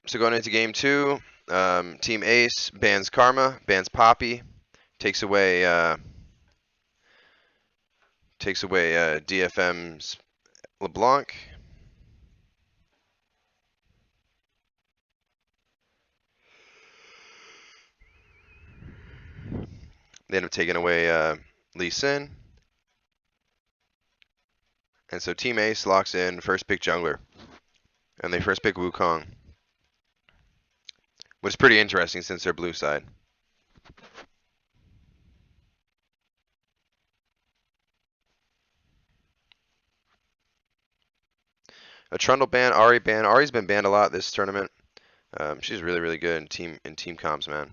So going into game 2, Team Ace bans Karma, bans Poppy, takes away DFM's LeBlanc. They end up taking away Lee Sin. And so Team Ace locks in first pick jungler. And they first pick Wukong. Which is pretty interesting since they're blue side. A Trundle ban, Ahri ban. Ahri's been banned a lot this tournament. She's really, really good in team comms, man.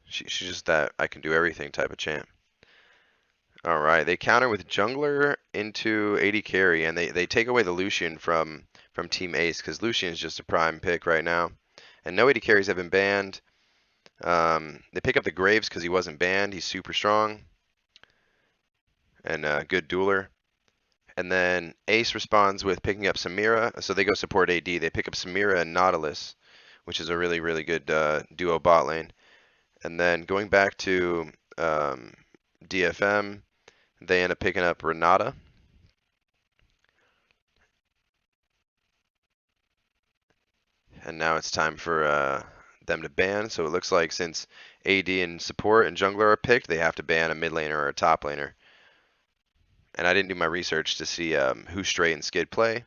She's just that I can do everything type of champ. All right, they counter with jungler into AD carry, and they take away the Lucian from Team Ace because Lucian is just a prime pick right now, and no AD carries have been banned. They pick up the Graves because he wasn't banned. He's super strong and a good dueler. And then Ace responds with picking up Samira, so they go support AD. They pick up Samira and Nautilus, which is a really, really good duo bot lane. And then going back to DFM, they end up picking up Renata. And now it's time for them to ban. So it looks like since AD and support and jungler are picked, they have to ban a mid laner or a top laner. And I didn't do my research to see who Stray and Skid play,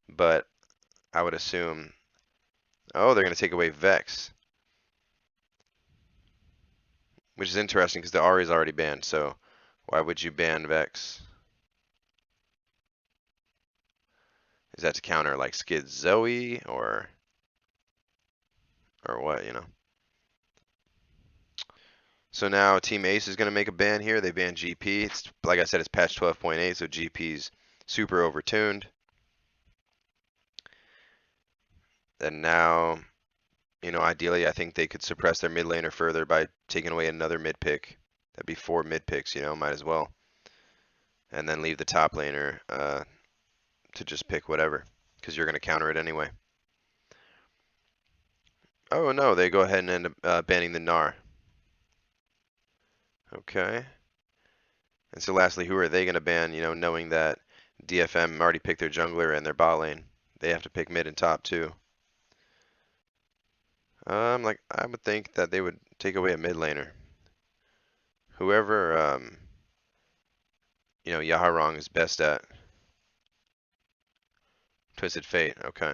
but I would assume, oh, they're going to take away Vex, which is interesting because the Ahri is already banned. So why would you ban Vex? Is that to counter like Skid Zoe or what, you know? So now Team Ace is going to make a ban here. They ban GP. It's like I said, it's patch 12.8, so GP's super overtuned. And now, you know, ideally, I think they could suppress their mid laner further by taking away another mid pick. That'd be 4 mid picks, you know, might as well. And then leave the top laner to just pick whatever, because you're going to counter it anyway. Oh no, they go ahead and end up banning the Gnar. Okay. And so lastly, who are they going to ban, you know, knowing that DFM already picked their jungler and their bot lane? They have to pick mid and top too. Like I would think that they would take away a mid laner. Whoever, you know, Yaharong is best at. Twisted Fate, okay.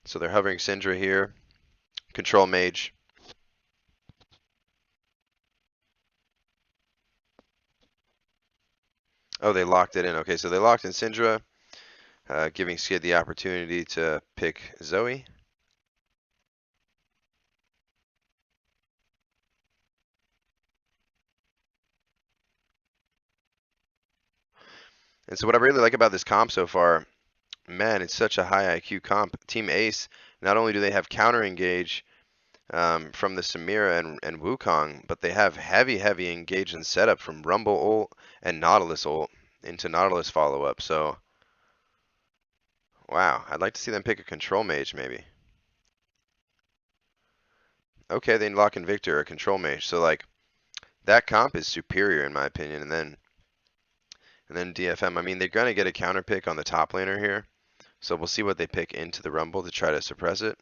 So they're hovering Syndra here. Control Mage. Oh, they locked it in. Okay, so they locked in Syndra, giving Skid the opportunity to pick Zoe. And so what I really like about this comp so far, man, it's such a high IQ comp. Team Ace, not only do they have counter engage from the Samira and Wukong, but they have heavy engage and setup from Rumble ult and Nautilus ult into Nautilus follow up. So, wow, I'd like to see them pick a control mage maybe. Okay, they lock in Victor, a control mage. So like that comp is superior in my opinion. And then DFM, I mean they're gonna get a counter pick on the top laner here. So we'll see what they pick into the Rumble to try to suppress it.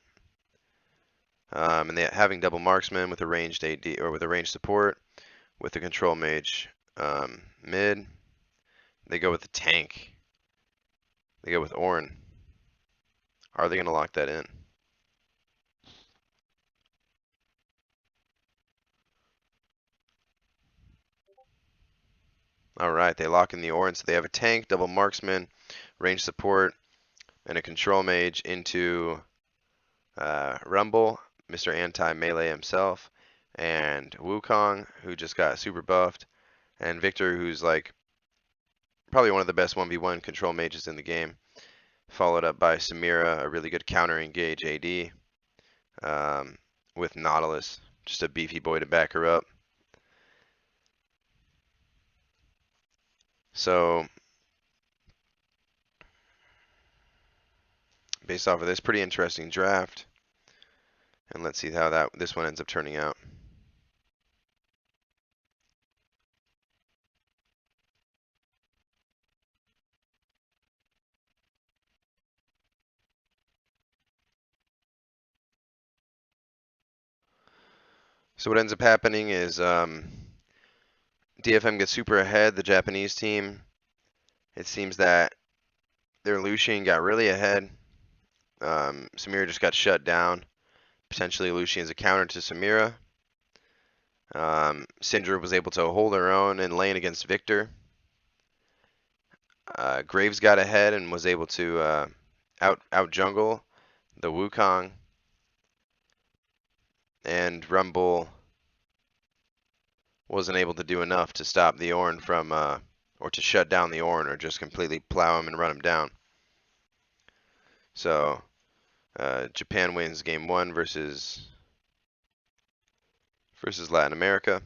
And they having double marksman with a ranged AD or with a ranged support with the control mage mid. They go with the tank. They go with Ornn. Are they gonna lock that in? All right, they lock in the Ornn, so they have a tank, double marksman, range support, and a control mage into Rumble, Mr. Anti-Melee himself, and Wukong, who just got super buffed, and Victor, who's like probably one of the best 1v1 control mages in the game, followed up by Samira, a really good counter engage AD, with Nautilus, just a beefy boy to back her up. So based off of this pretty interesting draft, and let's see how this one ends up turning out. So what ends up happening is DFM gets super ahead, the Japanese team. It seems that their Lucian got really ahead. Samira just got shut down. Potentially Lucian's a counter to Samira. Syndra was able to hold her own in lane against Victor. Graves got ahead and was able to out jungle the Wukong, and Rumble wasn't able to do enough to stop the Ornn from or to shut down the Ornn or just completely plow him and run him down. So Japan wins game 1 versus Latin America.